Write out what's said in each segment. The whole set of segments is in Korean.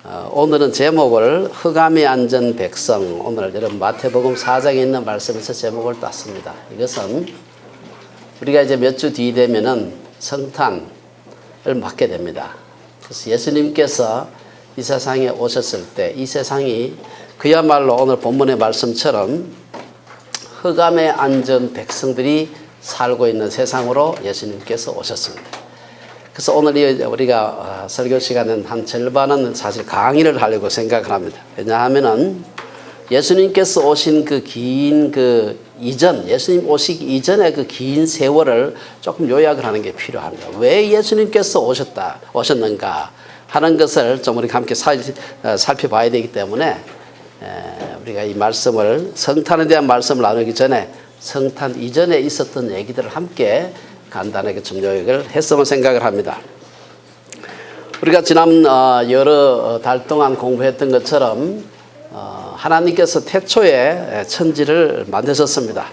오늘은 제목을 흑암에 앉은 백성, 오늘 여러분 마태복음 4장에 있는 말씀에서 제목을 땄습니다. 이것은 우리가 이제 몇 주 뒤 되면은 성탄을 맞게 됩니다. 그래서 예수님께서 이 세상에 오셨을 때 이 세상이 그야말로 오늘 본문의 말씀처럼 흑암에 앉은 백성들이 살고 있는 세상으로 예수님께서 오셨습니다. 그래서 오늘 우리가 설교 시간은 한 절반은 사실 강의를 하려고 생각을 합니다. 왜냐하면은 예수님께서 오신 그 긴 이전, 예수님 오시기 이전의 그 긴 세월을 조금 요약을 하는 게 필요합니다. 왜 예수님께서 오셨는가 하는 것을 좀 우리가 함께 살펴봐야 되기 때문에 우리가 이 말씀을 성탄에 대한 말씀을 나누기 전에 성탄 이전에 있었던 얘기들을 함께 간단하게 좀 요약을 했으면 생각을 합니다. 우리가 지난 여러 달 동안 공부했던 것처럼 하나님께서 태초에 천지를 만드셨습니다.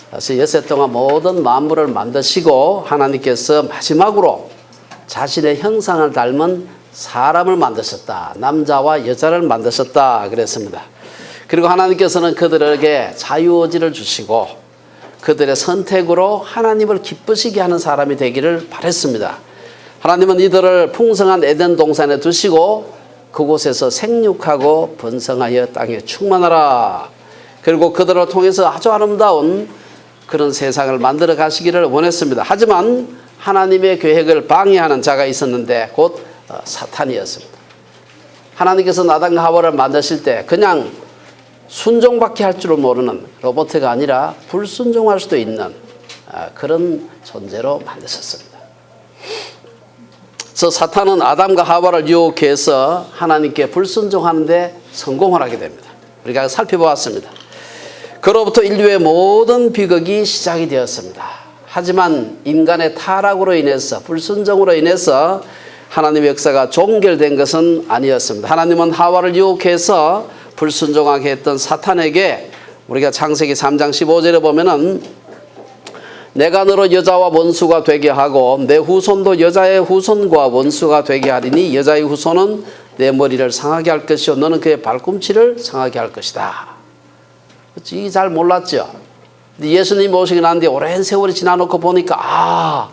그래서 엿새 동안 모든 만물을 만드시고 하나님께서 마지막으로 자신의 형상을 닮은 사람을 만드셨다. 남자와 여자를 만드셨다 그랬습니다. 그리고 하나님께서는 그들에게 자유의지를 주시고 그들의 선택으로 하나님을 기쁘시게 하는 사람이 되기를 바랬습니다. 하나님은 이들을 풍성한 에덴 동산에 두시고 그곳에서 생육하고 번성하여 땅에 충만하라. 그리고 그들을 통해서 아주 아름다운 그런 세상을 만들어 가시기를 원했습니다. 하지만 하나님의 계획을 방해하는 자가 있었는데 곧 사탄이었습니다. 하나님께서 아담과 하와를 만드실 때 그냥 순종밖에 할 줄을 모르는 로봇가 아니라 불순종할 수도 있는 그런 존재로 만드셨습니다. 그래서 사탄은 아담과 하와를 유혹해서 하나님께 불순종하는 데 성공을 하게 됩니다. 우리가 살펴보았습니다. 그로부터 인류의 모든 비극이 시작이 되었습니다. 하지만 인간의 타락으로 인해서 불순종으로 인해서 하나님의 역사가 종결된 것은 아니었습니다. 하나님은 하와를 유혹해서 불순종하게 했던 사탄에게 우리가 창세기 3장 15절에 보면은 내가 너로 여자와 원수가 되게 하고 내 후손도 여자의 후손과 원수가 되게 하리니 여자의 후손은 내 머리를 상하게 할 것이요 너는 그의 발꿈치를 상하게 할 것이다. 이게 잘 몰랐죠. 예수님 오시고 난 뒤에 오랜 세월이 지나놓고 보니까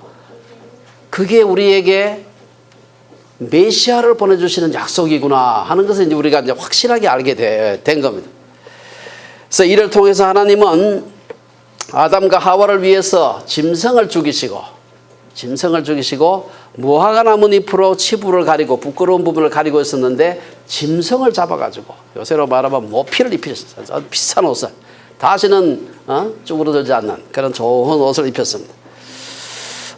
그게 우리에게 메시아를 보내주시는 약속이구나 하는 것을 이제 우리가 이제 확실하게 알게 된 겁니다. 그래서 이를 통해서 하나님은 아담과 하와를 위해서 짐승을 죽이시고 무화과 나무 잎으로 치부를 가리고 부끄러운 부분을 가리고 있었는데 짐승을 잡아가지고 요새로 말하면 모피를 입히셨어요. 비싼 옷을 다시는 쭈그러들지 않는 그런 좋은 옷을 입혔습니다.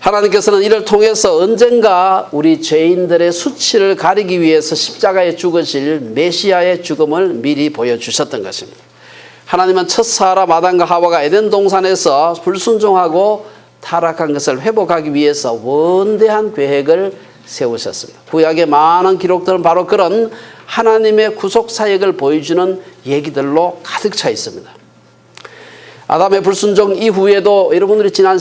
하나님께서는 이를 통해서 언젠가 우리 죄인들의 수치를 가리기 위해서 십자가에 죽으실 메시아의 죽음을 미리 보여주셨던 것입니다. 하나님은 첫 사람 아담과 하와가 에덴 동산에서 불순종하고 타락한 것을 회복하기 위해서 원대한 계획을 세우셨습니다. 구약의 많은 기록들은 바로 그런 하나님의 구속 사역을 보여주는 얘기들로 가득 차 있습니다. 아담의 불순종 이후에도 여러분들이 지난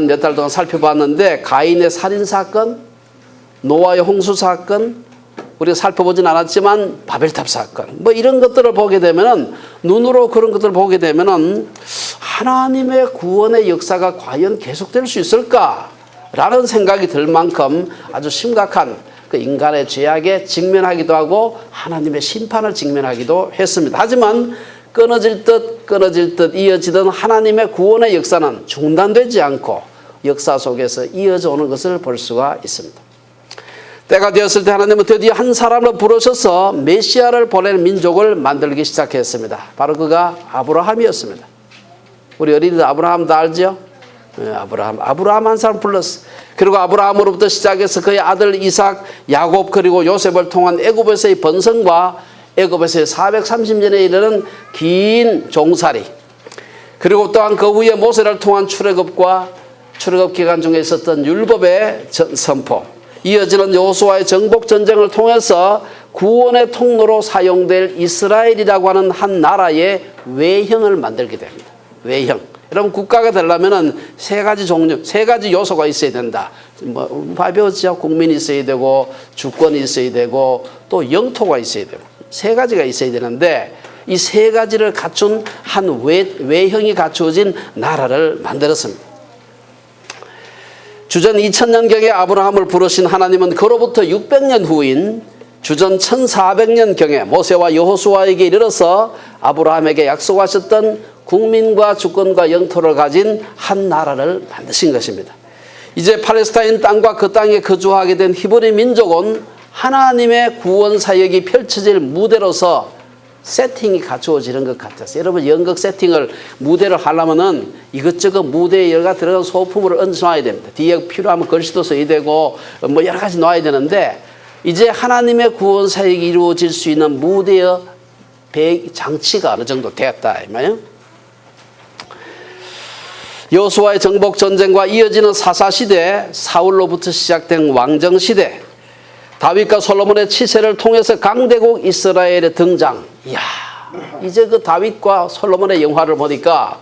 몇 달 동안 살펴봤는데 가인의 살인사건, 노아의 홍수사건, 우리가 살펴보진 않았지만 바벨탑 사건 이런 것들을 보게 되면은 눈으로 그런 것들을 보게 되면은 하나님의 구원의 역사가 과연 계속될 수 있을까라는 생각이 들 만큼 아주 심각한 그 인간의 죄악에 직면하기도 하고 하나님의 심판을 직면하기도 했습니다. 하지만 끊어질 듯 이어지던 하나님의 구원의 역사는 중단되지 않고 역사 속에서 이어져 오는 것을 볼 수가 있습니다. 때가 되었을 때 하나님은 드디어 한 사람을 부르셔서 메시아를 보내는 민족을 만들기 시작했습니다. 바로 그가 아브라함이었습니다. 우리 어린이들 아브라함 다 알죠? 아브라함 한 사람 불렀어. 그리고 아브라함으로부터 시작해서 그의 아들 이삭, 야곱 그리고 요셉을 통한 애굽에서의 번성과 애굽에서의 430년에 이르는 긴 종살이 그리고 또한 그 후에 모세를 통한 출애굽과 출애굽 기간 중에 있었던 율법의 선포 이어지는 여호수아의 정복 전쟁을 통해서 구원의 통로로 사용될 이스라엘이라고 하는 한 나라의 외형을 만들게 됩니다. 외형. 그럼 국가가 되려면은 세 가지 종류, 세 가지 요소가 있어야 된다. 뭐 배웠죠. 국민이 있어야 되고 주권이 있어야 되고 또 영토가 있어야 되고 세 가지가 있어야 되는데 이 세 가지를 갖춘 한 외형이 갖추어진 나라를 만들었습니다. 주전 2000년경에 아브라함을 부르신 하나님은 그로부터 600년 후인 주전 1400년경에 모세와 여호수아에게 이르러서 아브라함에게 약속하셨던 국민과 주권과 영토를 가진 한 나라를 만드신 것입니다. 이제 팔레스타인 땅과 그 땅에 거주하게 된 히브리 민족은 하나님의 구원 사역이 펼쳐질 무대로서 세팅이 갖추어지는 것 같아서 여러분 연극 세팅을 무대를 하려면은 이것저것 무대에 여러 가지 들어간 소품을 얹어놔야 됩니다. 뒤에 필요하면 글씨도 써야 되고 뭐 여러 가지 놔야 되는데 이제 하나님의 구원 사역이 이루어질 수 있는 무대의 장치가 어느 정도 되었다 이 말이에요. 여호수아의 정복 전쟁과 이어지는 사사시대, 사울로부터 시작된 왕정시대, 다윗과 솔로몬의 치세를 통해서 강대국 이스라엘의 등장. 이야, 이제 그 다윗과 솔로몬의 영화를 보니까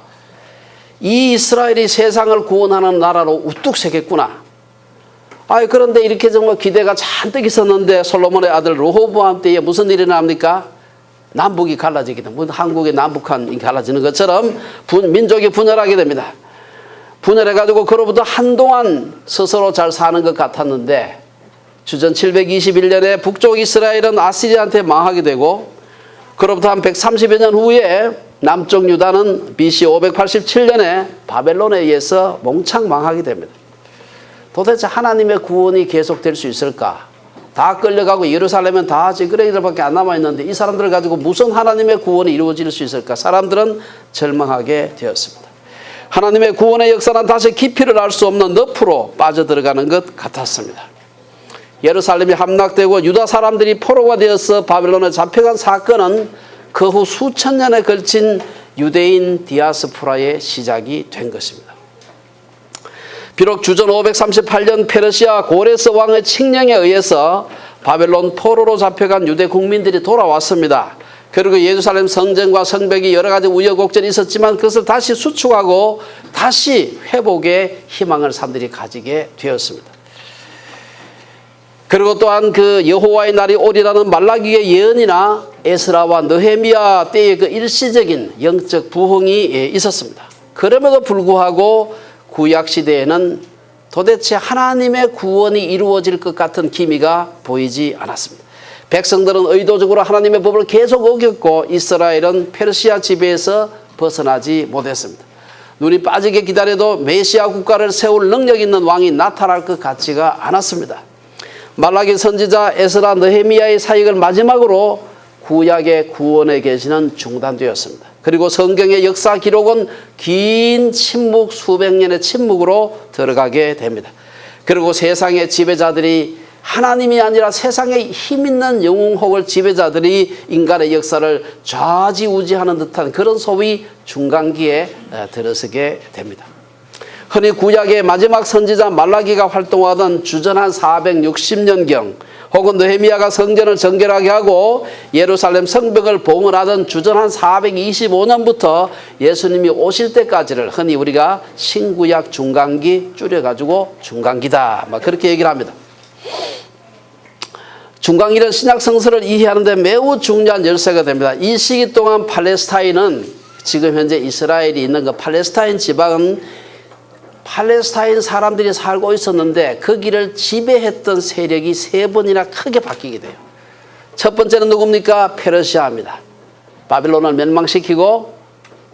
이 이스라엘이 세상을 구원하는 나라로 우뚝 서겠구나. 그런데 이렇게 정말 기대가 잔뜩 있었는데 솔로몬의 아들 르호보암 때에 무슨 일이 납니까? 남북이 갈라지게 됩니다. 한국의 남북한이 갈라지는 것처럼 민족이 분열하게 됩니다. 분열해가지고 그로부터 한동안 스스로 잘 사는 것 같았는데 주전 721년에 북쪽 이스라엘은 아시리아한테 망하게 되고 그로부터 한 130여 년 후에 남쪽 유다는 BC 587년에 바벨론에 의해서 몽창 망하게 됩니다. 도대체 하나님의 구원이 계속될 수 있을까? 다 끌려가고 예루살렘은 다 찌끄레기들밖에 안 남아있는데 이 사람들을 가지고 무슨 하나님의 구원이 이루어질 수 있을까? 사람들은 절망하게 되었습니다. 하나님의 구원의 역사는 다시 깊이를 알 수 없는 늪으로 빠져들어가는 것 같았습니다. 예루살렘이 함락되고 유다 사람들이 포로가 되어서 바벨론에 잡혀간 사건은 그 후 수천 년에 걸친 유대인 디아스포라의 시작이 된 것입니다. 비록 주전 538년 페르시아 고레스 왕의 칙령에 의해서 바벨론 포로로 잡혀간 유대 국민들이 돌아왔습니다. 그리고 예루살렘 성전과 성벽이 여러 가지 우여곡절이 있었지만 그것을 다시 수축하고 다시 회복의 희망을 사람들이 가지게 되었습니다. 그리고 또한 그 여호와의 날이 오리라는 말라기의 예언이나 에스라와 느헤미야 때의 그 일시적인 영적 부흥이 있었습니다. 그럼에도 불구하고 구약 시대에는 도대체 하나님의 구원이 이루어질 것 같은 기미가 보이지 않았습니다. 백성들은 의도적으로 하나님의 법을 계속 어겼고 이스라엘은 페르시아 지배에서 벗어나지 못했습니다. 눈이 빠지게 기다려도 메시아 국가를 세울 능력 있는 왕이 나타날 것 같지가 않았습니다. 말라기 선지자 에스라 느헤미야의 사역을 마지막으로 구약의 구원의 계시는 중단되었습니다. 그리고 성경의 역사 기록은 긴 침묵, 수백 년의 침묵으로 들어가게 됩니다. 그리고 세상의 지배자들이 하나님이 아니라 세상에 힘있는 영웅 지배자들이 인간의 역사를 좌지우지하는 듯한 그런 소위 중간기에 들어서게 됩니다. 흔히 구약의 마지막 선지자 말라기가 활동하던 주전 한 460년경 혹은 느헤미야가 성전을 정결하게 하고 예루살렘 성벽을 봉헌하던 주전 한 425년부터 예수님이 오실 때까지를 흔히 우리가 신구약 중간기 줄여가지고 중간기다 막 그렇게 얘기를 합니다. 중간기는 신약 성서를 이해하는 데 매우 중요한 열쇠가 됩니다. 이 시기 동안 팔레스타인은 지금 현재 이스라엘이 있는 그 팔레스타인 지방은 팔레스타인 사람들이 살고 있었는데 거기를 지배했던 세력이 세 번이나 크게 바뀌게 돼요. 첫 번째는 누굽니까? 페르시아입니다. 바빌론을 멸망시키고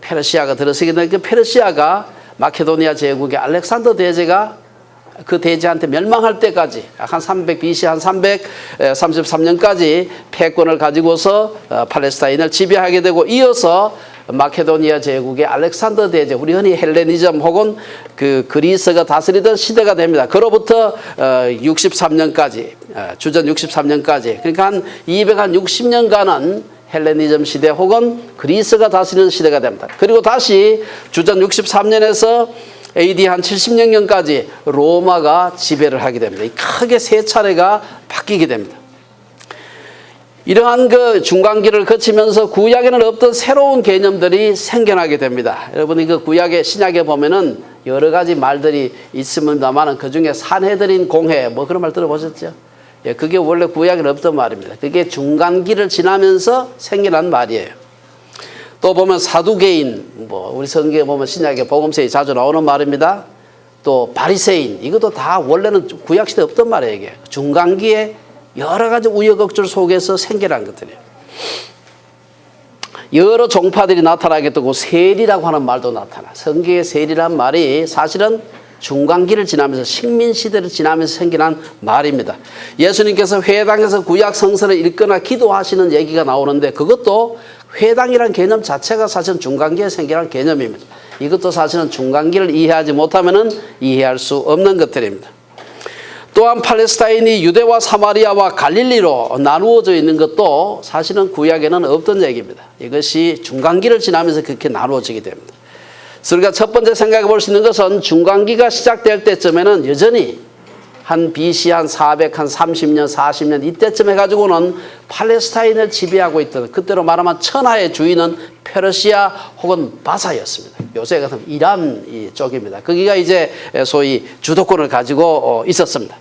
페르시아가 들어서게 되니까 페르시아가 마케도니아 제국의 알렉산더 대제가 그 대제한테 멸망할 때까지 한 300 BC 한 333년까지 패권을 가지고서 팔레스타인을 지배하게 되고 이어서 마케도니아 제국의 알렉산더 대제, 우리 흔히 헬레니즘 혹은 그 그리스가 다스리던 시대가 됩니다. 그로부터 63년까지 주전 63년까지 그러니까 한 260년간은 헬레니즘 시대 혹은 그리스가 다스리는 시대가 됩니다. 그리고 다시 주전 63년에서 AD 한 70년경까지 로마가 지배를 하게 됩니다. 크게 세 차례가 바뀌게 됩니다. 이러한 그 중간기를 거치면서 구약에는 없던 새로운 개념들이 생겨나게 됩니다. 여러분이 그 구약의 신약에 보면은 여러 가지 말들이 있습니다만 그 중에 산헤드린 공회 뭐 그런 말 들어보셨죠? 예, 그게 원래 구약에는 없던 말입니다. 그게 중간기를 지나면서 생겨난 말이에요. 또 보면 사두개인, 뭐 우리 성경에 보면 신약의 복음서에 자주 나오는 말입니다. 또 바리새인, 이것도 다 원래는 구약시대에 없던 말이에요. 이게 중간기에 여러 가지 우여곡절 속에서 생겨난 것들이에요. 여러 종파들이 나타나게 되고 세리라고 하는 말도 나타나. 성경의 세리란 말이 사실은 중간기를 지나면서 식민시대를 지나면서 생겨난 말입니다. 예수님께서 회당에서 구약 성서를 읽거나 기도하시는 얘기가 나오는데 그것도 회당이라는 개념 자체가 사실은 중간기에 생겨난 개념입니다. 이것도 사실은 중간기를 이해하지 못하면 이해할 수 없는 것들입니다. 또한 팔레스타인이 유대와 사마리아와 갈릴리로 나누어져 있는 것도 사실은 구약에는 없던 얘기입니다. 이것이 중간기를 지나면서 그렇게 나누어지게 됩니다. 그래서 우리가 첫 번째 생각해 볼 수 있는 것은 중간기가 시작될 때쯤에는 여전히 한 BC 한 430년, 40년 이때쯤 해가지고는 팔레스타인을 지배하고 있던, 그때로 말하면 천하의 주인은 페르시아 혹은 바사였습니다. 요새 같은 이란 쪽입니다. 거기가 이제 소위 주도권을 가지고 있었습니다.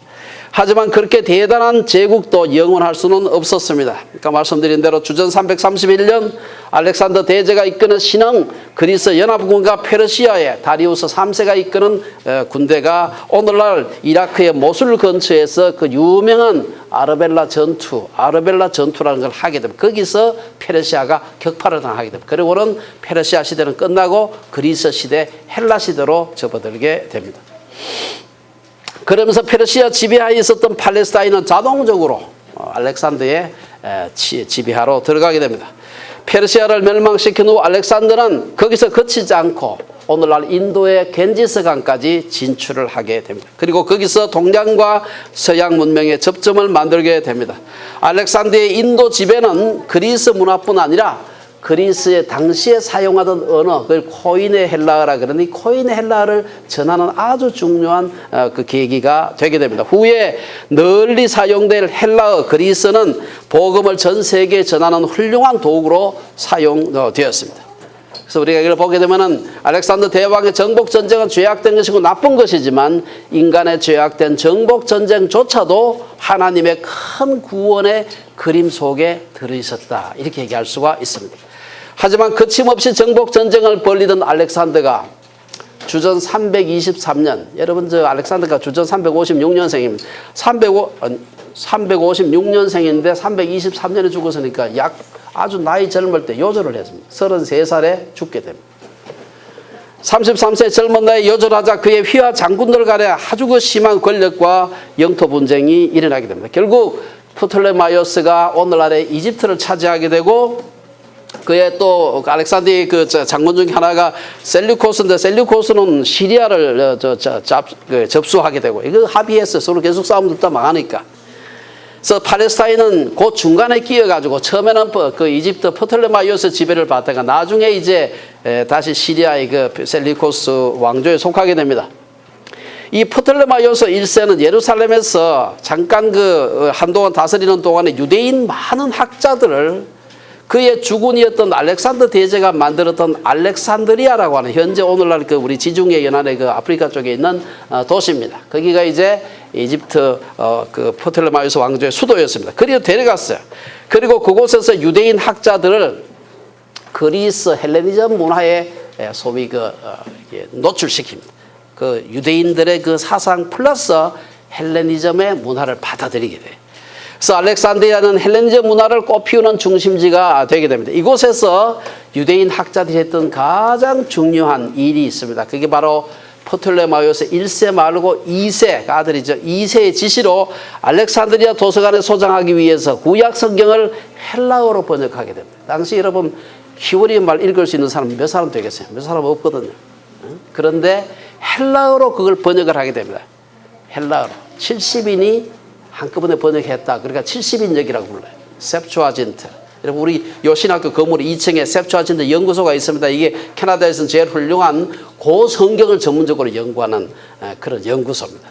하지만 그렇게 대단한 제국도 영원할 수는 없었습니다. 그러니까 말씀드린 대로 주전 331년 알렉산더 대제가 이끄는 신흥 그리스 연합군과 페르시아의 다리우스 3세가 이끄는 군대가 오늘날 이라크의 모술 근처에서 그 유명한 아르벨라 전투라는 걸 하게 됩니다. 거기서 페르시아가 격파를 당하게 됩니다. 그리고는 페르시아 시대는 끝나고 그리스 시대, 헬라 시대로 접어들게 됩니다. 그러면서 페르시아 지배하에 있었던 팔레스타인은 자동적으로 알렉산더의 지배하로 들어가게 됩니다. 페르시아를 멸망시킨 후 알렉산더는 거기서 그치지 않고 오늘날 인도의 겐지스강까지 진출을 하게 됩니다. 그리고 거기서 동양과 서양 문명의 접점을 만들게 됩니다. 알렉산더의 인도 지배는 그리스 문화뿐 아니라 그리스의 당시에 사용하던 언어, 그걸 코인의 헬라어라 그러니 코인의 헬라어를 전하는 아주 중요한 그 계기가 되게 됩니다. 후에 널리 사용될 헬라어 그리스는 복음을 전 세계에 전하는 훌륭한 도구로 사용되었습니다. 그래서 우리가 이걸 보게 되면은 알렉산더 대왕의 정복 전쟁은 죄악된 것이고 나쁜 것이지만 인간의 죄악된 정복 전쟁조차도 하나님의 큰 구원의 그림 속에 들어있었다, 이렇게 얘기할 수가 있습니다. 하지만 거침없이 정복 전쟁을 벌이던 알렉산더가 주전 323년, 여러분 저 알렉산더가 주전 356년생입니다. 356년생인데 323년에 죽었으니까 약 아주 나이 젊을 때 요절을 했습니다. 33살에 죽게 됩니다. 33세 젊은 나이에 요절하자 그의 휘하 장군들 간에 아주 그 심한 권력과 영토 분쟁이 일어나게 됩니다. 결국 프톨레마이오스가 오늘날의 이집트를 차지하게 되고 그의 또 알렉산더의 그 장군 중에 하나가 셀류코스인데 셀류코스는 시리아를 접수하게 되고 이거 합의해서 서로 계속 싸움 듣다 망하니까. 그래서 팔레스타인은 그 중간에 끼어가지고 처음에는 그 이집트 프톨레마이오스 지배를 받다가 나중에 이제 다시 시리아의 그 셀류코스 왕조에 속하게 됩니다. 이 프톨레마이오스 1세는 예루살렘에서 잠깐 그 한동안 다스리는 동안에 유대인 많은 학자들을 그의 주군이었던 알렉산더 대제가 만들었던 알렉산드리아라고 하는 현재 오늘날 그 우리 지중해 연안의 그 아프리카 쪽에 있는 도시입니다. 거기가 이제 이집트 그 프톨레마이오스 왕조의 수도였습니다. 그리고 데려갔어요. 그리고 그곳에서 유대인 학자들을 그리스 헬레니즘 문화에 소위 노출시킵니다. 그 유대인들의 그 사상 플러스 헬레니즘의 문화를 받아들이게 돼요. 그래서 알렉산드리아는 헬레니즘 문화를 꽃피우는 중심지가 되게 됩니다. 이곳에서 유대인 학자들이 했던 가장 중요한 일이 있습니다. 그게 바로 프톨레마이오스 1세 말고 2세 아들이죠. 2세의 지시로 알렉산드리아 도서관에 소장하기 위해서 구약 성경을 헬라어로 번역하게 됩니다. 당시 여러분 히브리 말 읽을 수 있는 사람 몇 사람 되겠어요? 몇 사람 없거든요. 그런데 헬라어로 그걸 번역을 하게 됩니다. 헬라어로 70인이 한꺼번에 번역했다. 그러니까 70인역이라고 불러요. 셉투아진트. 여러분 우리 요신학교 건물 2층에 셉투아진트 연구소가 있습니다. 이게 캐나다에서는 제일 훌륭한 그 성경을 전문적으로 연구하는 그런 연구소입니다.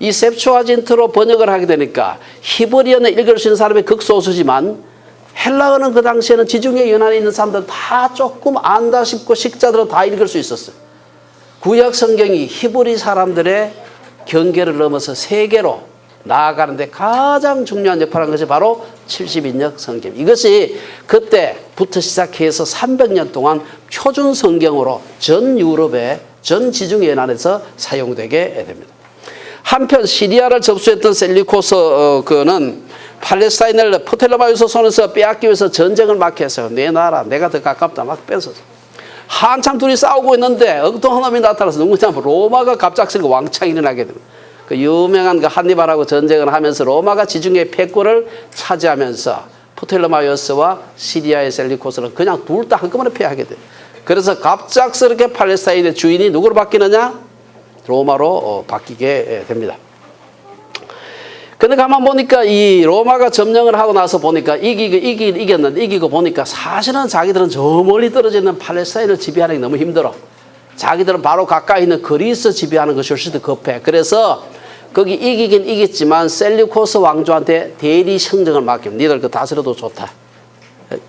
이 셉투아진트로 번역을 하게 되니까 히브리어는 읽을 수 있는 사람이 극소수지만 헬라어는 그 당시에는 지중해 연안에 있는 사람들 다 조금 안다 싶고 식자들은 다 읽을 수 있었어요. 구약 성경이 히브리 사람들의 경계를 넘어서 세계로 나아가는데 가장 중요한 역할을 한 것이 바로 70인역 성경. 이것이 그때부터 시작해서 300년 동안 표준 성경으로 전 유럽의 전 지중해 연안에서 사용되게 됩니다. 한편 시리아를 접수했던 셀리코스는 팔레스타인을 프톨레마이오스 손에서 빼앗기 위해서 전쟁을 막 했어요. 내 나라, 내가 더 가깝다 막 뺏어서. 한참 둘이 싸우고 있는데 엉뚱한 놈이 나타나서 누구냐면 로마가 갑작스레 왕창 일어나게 됩니다. 그 유명한 그 한니발하고 전쟁을 하면서 로마가 지중해 패권을 차지하면서 프톨레마이오스와 시리아의 셀리코스는 그냥 둘 다 한꺼번에 패하게 돼요. 그래서 갑작스럽게 팔레스타인의 주인이 누구로 바뀌느냐? 로마로 바뀌게 됩니다. 근데 가만 보니까 이 로마가 점령을 하고 나서 보니까 이기고 보니까 사실은 자기들은 저 멀리 떨어져 있는 팔레스타인을 지배하는 게 너무 힘들어. 자기들은 바로 가까이 있는 그리스 지배하는 것이 훨씬 더 급해. 그래서 거기 이기긴 이겼지만 셀리코스 왕조한테 대리 청정을 맡기면 니들 그 다스려도 좋다.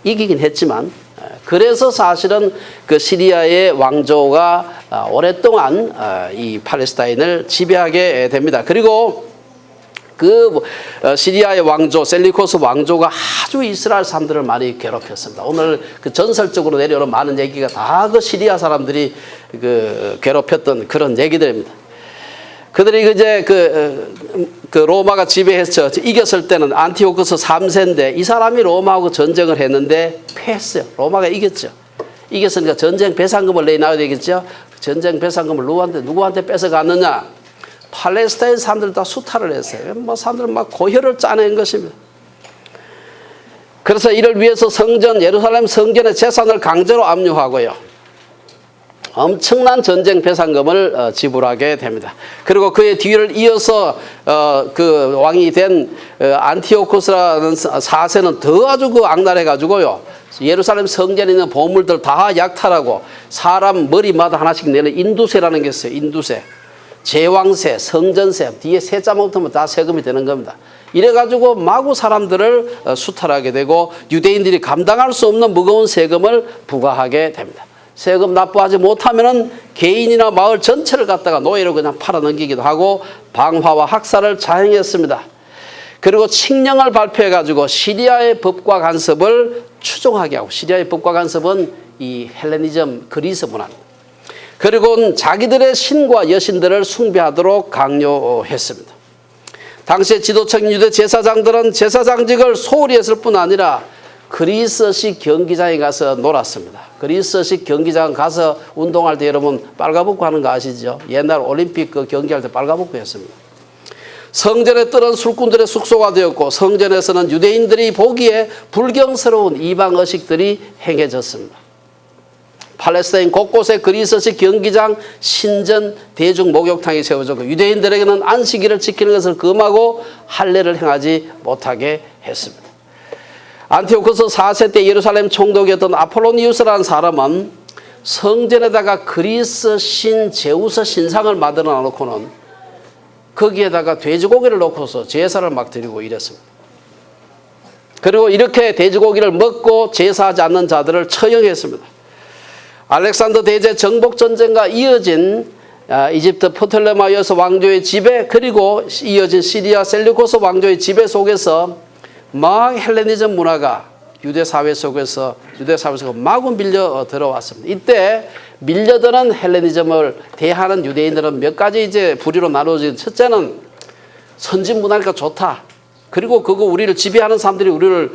이기긴 했지만 그래서 사실은 그 시리아의 왕조가 오랫동안 이 팔레스타인을 지배하게 됩니다. 그리고 그 시리아의 왕조 셀리코스 왕조가 아주 이스라엘 사람들을 많이 괴롭혔습니다. 오늘 그 전설적으로 내려오는 많은 얘기가 다 그 시리아 사람들이 그 괴롭혔던 그런 얘기들입니다. 그들이 이제 그 로마가 지배해서 이겼을 때는 안티오코스 3세인데 이 사람이 로마하고 전쟁을 했는데 패했어요. 로마가 이겼죠. 이겼으니까 전쟁 배상금을 내놔야 되겠죠. 전쟁 배상금을 누구한테 뺏어갔느냐? 팔레스타인 사람들 다 수탈을 했어요. 뭐 사람들은 막 고혈을 짜낸 것입니다. 그래서 이를 위해서 예루살렘 성전의 재산을 강제로 압류하고요. 엄청난 전쟁 배상금을 지불하게 됩니다. 그리고 그의 뒤를 이어서 그 왕이 된 안티오코스라는 4세는 더 아주 그 악랄해가지고요. 예루살렘 성전에 있는 보물들 다 약탈하고 사람 머리마다 하나씩 내는 인두세라는 게 있어요. 인두세. 제왕세, 성전세, 뒤에 세자만 붙으면 다 세금이 되는 겁니다. 이래가지고 마구 사람들을 수탈하게 되고 유대인들이 감당할 수 없는 무거운 세금을 부과하게 됩니다. 세금 납부하지 못하면은 개인이나 마을 전체를 갖다가 노예로 그냥 팔아넘기기도 하고 방화와 학살을 자행했습니다. 그리고 칙령을 발표해가지고 시리아의 법과 간섭을 추종하게 하고 시리아의 법과 간섭은 이 헬레니즘 그리스 문화입니다. 그리고 자기들의 신과 여신들을 숭배하도록 강요했습니다. 당시에 지도층 유대 제사장들은 제사장직을 소홀히 했을 뿐 아니라 그리스식 경기장에 가서 놀았습니다. 그리스식 경기장 가서 운동할 때 여러분 빨가벗고 하는 거 아시죠? 옛날 올림픽 그 경기할 때 빨가벗고 했습니다. 성전에 뜰은 술꾼들의 숙소가 되었고 성전에서는 유대인들이 보기에 불경스러운 이방 의식들이 행해졌습니다. 팔레스타인 곳곳에 그리스식 경기장, 신전, 대중 목욕탕이 세워졌고 유대인들에게는 안식일을 지키는 것을 금하고 할례를 행하지 못하게 했습니다. 안티오코스 4세 때 예루살렘 총독이었던 아폴로니우스라는 사람은 성전에다가 그리스 신 제우스 신상을 만들어 놓고는 거기에다가 돼지고기를 넣고서 제사를 막 드리고 이랬습니다. 그리고 이렇게 돼지고기를 먹고 제사하지 않는 자들을 처형했습니다. 알렉산더 대제 정복전쟁과 이어진 이집트 프톨레마이오스 왕조의 지배 그리고 이어진 시리아 셀리코스 왕조의 지배 속에서 막 헬레니즘 문화가 유대 사회 속에서 마구 밀려 들어왔습니다. 이때 밀려드는 헬레니즘을 대하는 유대인들은 몇 가지 이제 부류로 나누어진 첫째는 선진 문화니까 좋다. 그리고 그거 우리를 지배하는 사람들이 우리를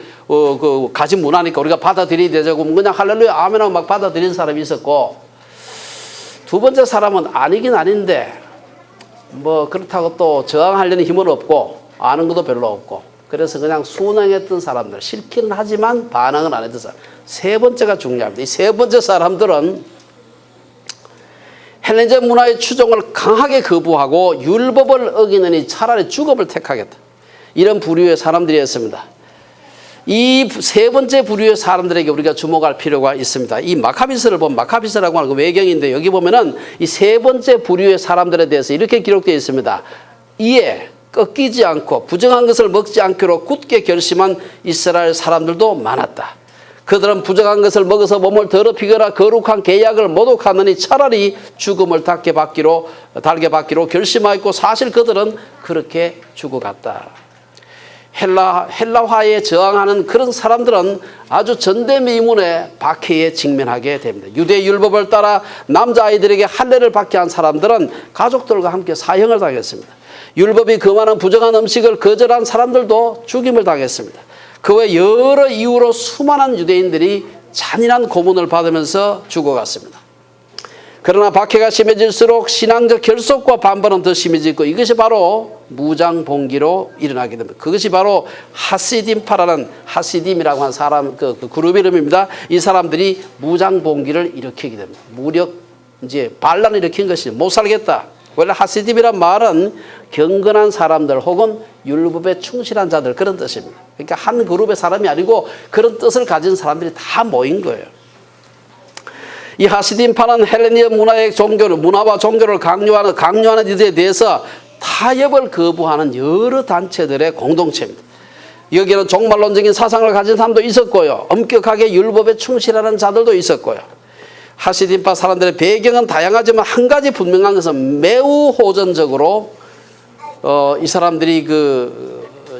가진 문화니까 우리가 받아들여야 되자고 그냥 할렐루야 아멘하고 막 받아들이는 사람이 있었고 두 번째 사람은 아니긴 아닌데 뭐 그렇다고 또 저항하려는 힘은 없고 아는 것도 별로 없고 그래서 그냥 순응했던 사람들 싫기는 하지만 반응은 안 했던 사람 세 번째가 중요합니다. 이 세 번째 사람들은 헬레니즘 문화의 추종을 강하게 거부하고 율법을 어기느니 차라리 죽음을 택하겠다. 이런 부류의 사람들이었습니다. 이 세 번째 부류의 사람들에게 우리가 주목할 필요가 있습니다. 이 마카비스를 보면 마카비스라고 하는 그 외경인데 여기 보면은 이 세 번째 부류의 사람들에 대해서 이렇게 기록되어 있습니다. 이에 꺾이지 않고 부정한 것을 먹지 않기로 굳게 결심한 이스라엘 사람들도 많았다. 그들은 부정한 것을 먹어서 몸을 더럽히거나 거룩한 계약을 모독하느니 차라리 죽음을 달게 받기로 결심하였고 사실 그들은 그렇게 죽어갔다. 헬라화에 저항하는 그런 사람들은 아주 전대미문의 박해에 직면하게 됩니다. 유대 율법을 따라 남자아이들에게 할례를 받게 한 사람들은 가족들과 함께 사형을 당했습니다. 율법이 금하는 부정한 음식을 거절한 사람들도 죽임을 당했습니다. 그 외 여러 이유로 수많은 유대인들이 잔인한 고문을 받으면서 죽어갔습니다. 그러나 박해가 심해질수록 신앙적 결속과 반발은 더 심해지고 이것이 바로 무장봉기로 일어나게 됩니다. 그것이 바로 하시딤파라는 하시딤이라고 하는 사람 그 그룹 이름입니다. 이 사람들이 무장봉기를 일으키게 됩니다. 무력 이제 반란을 일으킨 것이 못 살겠다. 원래 하시딤이란 말은 경건한 사람들 혹은 율법에 충실한 자들 그런 뜻입니다. 그러니까 한 그룹의 사람이 아니고 그런 뜻을 가진 사람들이 다 모인 거예요. 이 하시딤파는 헬레니아 문화와 종교를 강요하는 이들에 대해서 타협을 거부하는 여러 단체들의 공동체입니다. 여기는 종말론적인 사상을 가진 사람도 있었고요. 엄격하게 율법에 충실하는 자들도 있었고요. 하시딤파 사람들의 배경은 다양하지만 한 가지 분명한 것은 매우 호전적으로 이 사람들이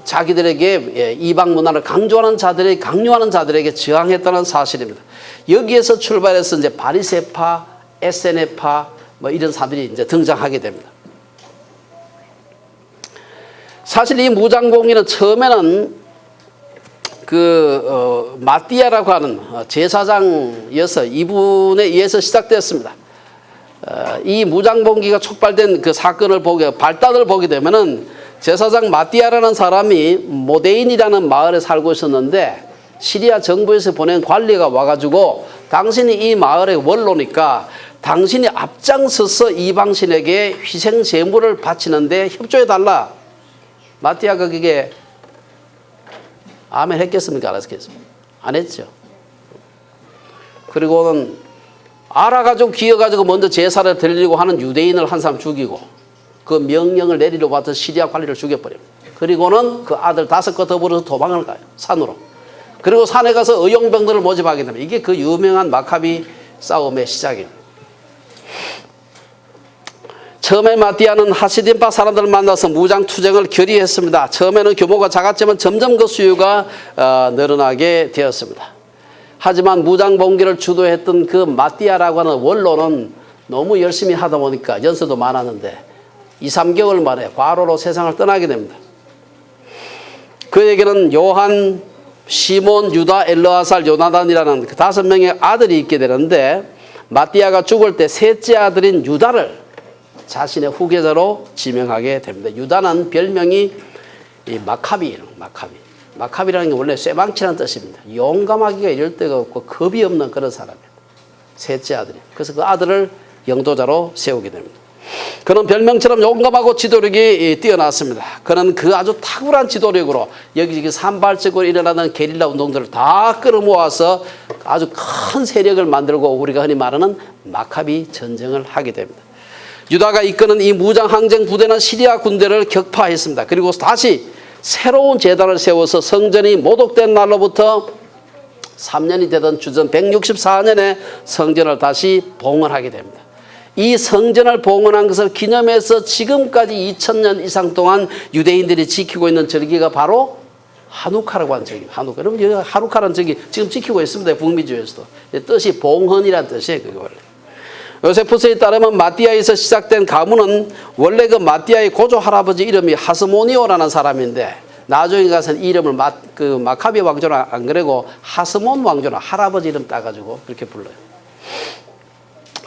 자기들에게 이방 문화를 강요하는 자들에게 저항했다는 사실입니다. 여기에서 출발해서 이제 바리새파, 에세네파 이런 사람들이 이제 등장하게 됩니다. 사실 이 무장공기는 처음에는 마띠아라고 하는 제사장이어서 이분에 의해서 시작되었습니다. 이 무장봉기가 촉발된 그 사건을 발단을 보게 되면은 제사장 마띠아라는 사람이 모데인이라는 마을에 살고 있었는데 시리아 정부에서 보낸 관리가 와가지고 당신이 이 마을의 원로니까 당신이 앞장서서 이방신에게 희생 제물을 바치는데 협조해달라. 마띠아가 그게 아멘 했겠습니까? 안 했겠습니까? 안 했죠. 그리고는 알아가지고 기어가지고 먼저 제사를 드리려고 하는 유대인을 한 사람 죽이고 그 명령을 내리려 받은 시리아 관리를 죽여버립니다. 그리고는 그 아들 5거 더불어서 도망을 가요. 산으로. 그리고 산에 가서 의용병들을 모집하게 됩니다. 이게 그 유명한 마카비 싸움의 시작입니다. 처음에 마띠아는 하시딤파 사람들을 만나서 무장투쟁을 결의했습니다. 처음에는 규모가 작았지만 점점 그 수요가 늘어나게 되었습니다. 하지만 무장봉기를 주도했던 그 마띠아라고 하는 원로는 너무 열심히 하다 보니까 연수도 많았는데 2-3개월 만에 과로로 세상을 떠나게 됩니다. 그에게는 요한, 시몬, 유다, 엘르아살, 요나단이라는 그 5명의 아들이 있게 되는데 마띠아가 죽을 때 셋째 아들인 유다를 자신의 후계자로 지명하게 됩니다. 유다는 별명이 마카비예요. 마카비라는 게 원래 쇠망치라는 뜻입니다. 용감하기가 이럴 데가 없고 겁이 없는 그런 사람이에요. 셋째 아들이. 그래서 그 아들을 영도자로 세우게 됩니다. 그는 별명처럼 용감하고 지도력이 뛰어났습니다. 그는 그 아주 탁월한 지도력으로 여기저기 산발적으로 일어나는 게릴라 운동들을 다 끌어모아서 아주 큰 세력을 만들고 우리가 흔히 말하는 마카비 전쟁을 하게 됩니다. 유다가 이끄는 이 무장항쟁 부대는 시리아 군대를 격파했습니다. 그리고 다시 새로운 제단을 세워서 성전이 모독된 날로부터 3년이 되던 주전 164년에 성전을 다시 봉헌하게 됩니다. 이 성전을 봉헌한 것을 기념해서 지금까지 2000년 이상 동안 유대인들이 지키고 있는 절기가 바로 하누카라고 하는 절기입니다. 하누카. 여러분, 여기 하누카라는 절기 지금 지키고 있습니다. 북미주에서도. 뜻이 봉헌이라는 뜻이에요. 그게 원래. 요세푸스에 따르면 마띠아에서 시작된 가문은 원래 그 마띠아의 고조 할아버지 이름이 하스모니오라는 사람인데 나중에 가서 이름을 마카비 왕조는 안 그러고 하스몬 왕조는 할아버지 이름 따가지고 그렇게 불러요.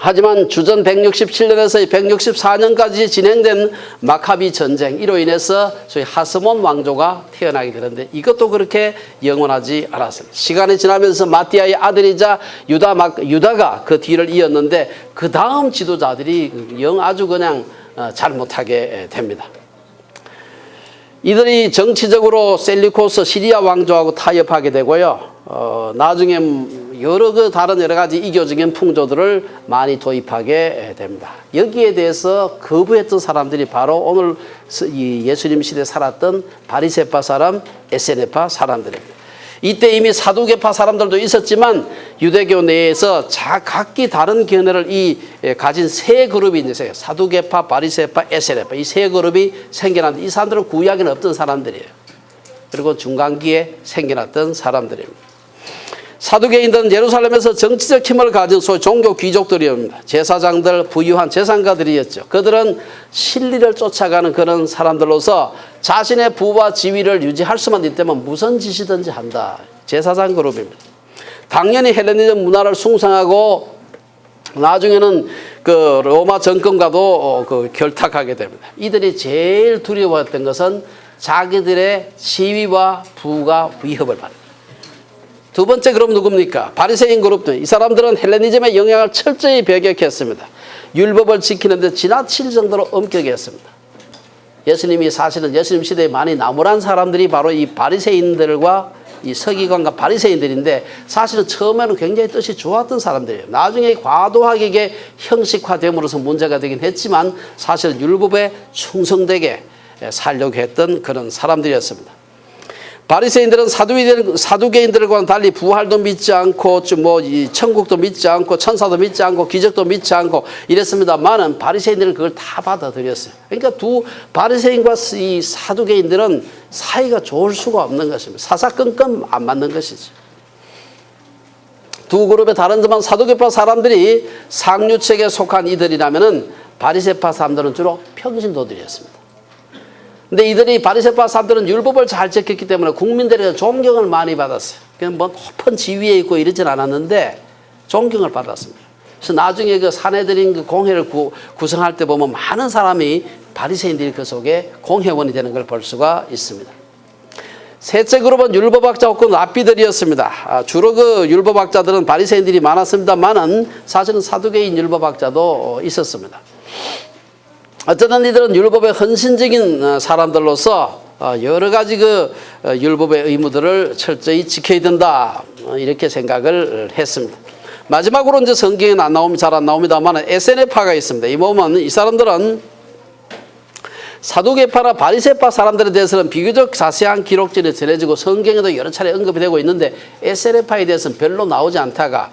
하지만 주전 167년에서 164년까지 진행된 마카비 전쟁 이로 인해서 소위 하스몬 왕조가 태어나게 되는데 이것도 그렇게 영원하지 않았습니다. 시간이 지나면서 마띠아의 아들이자 유다가 그 뒤를 이었는데 그 다음 지도자들이 아주 그냥 잘못하게 됩니다. 이들이 정치적으로 셀리코스 시리아 왕조하고 타협하게 되고요. 나중에 여러 그 다른 여러 가지 이교적인 풍조들을 많이 도입하게 됩니다. 여기에 대해서 거부했던 사람들이 바로 오늘 이 예수님 시대에 살았던 바리새파 사람, 에세네파 사람들입니다. 이때 이미 사두개파 사람들도 있었지만 유대교 내에서 각기 다른 견해를 가진 세 그룹이 있어요. 사두개파, 바리새파, 에세네파 이 세 그룹이 생겨났는데 이 사람들은 구약에는 없던 사람들이에요. 그리고 중간기에 생겨났던 사람들입니다. 사두개인들은 예루살렘에서 정치적 힘을 가진 소위 종교 귀족들이었습니다. 제사장들, 부유한 재산가들이었죠. 그들은 진리를 쫓아가는 그런 사람들로서 자신의 부와 지위를 유지할 수만 있다면 무슨 짓이든지 한다. 제사장 그룹입니다. 당연히 헬레니즘 문화를 숭상하고 나중에는 그 로마 정권과도 결탁하게 됩니다. 이들이 제일 두려워했던 것은 자기들의 지위와 부가 위협을 받는. 두 번째 그룹 누굽니까? 바리새인 그룹들. 이 사람들은 헬레니즘의 영향을 철저히 배격했습니다. 율법을 지키는데 지나칠 정도로 엄격했습니다. 예수님이 사실은 예수님 시대에 많이 나무란 사람들이 바로 이 바리새인들과 이 서기관과 바리새인들인데 사실은 처음에는 굉장히 뜻이 좋았던 사람들이에요. 나중에 과도하게 이게 형식화됨으로써 문제가 되긴 했지만 사실은 율법에 충성되게 살려고 했던 그런 사람들이었습니다. 바리새인들은 사두개인들과는 달리 부활도 믿지 않고 천국도 믿지 않고 천사도 믿지 않고 기적도 믿지 않고 이랬습니다만은 바리새인들은 그걸 다 받아들였어요. 그러니까 두 바리새인과 이 사두개인들은 사이가 좋을 수가 없는 것입니다. 사사건건 안 맞는 것이죠. 두 그룹의 다른 점은 사두개파 사람들이 상류층에 속한 이들이라면은 바리새파 사람들은 주로 평신도들이었습니다. 근데 이들이 바리새파 사람들은 율법을 잘 지켰기 때문에 국민들의 존경을 많이 받았어요. 그냥 뭐 높은 지위에 있고 이러진 않았는데 존경을 받았습니다. 그래서 나중에 그 사내들인 그 공회를 구성할 때 보면 많은 사람이 바리새인들이 그 속에 공회원이 되는 걸 볼 수가 있습니다. 셋째 그룹은 율법학자 혹은 랍비들이었습니다. 주로 그 율법학자들은 바리새인들이 많았습니다만은 사실은 사두개인 율법학자도 있었습니다. 어쨌든 이들은 율법의 헌신적인 사람들로서 여러 가지 그 율법의 의무들을 철저히 지켜야 된다 이렇게 생각을 했습니다. 마지막으로 이제 성경에 잘 안 나옵니다만 에세네파가 있습니다. 이 보면 이 사람들은 사두개파나 바리새파 사람들에 대해서는 비교적 자세한 기록들이 전해지고 성경에도 여러 차례 언급이 되고 있는데 에세네파에 대해서는 별로 나오지 않다가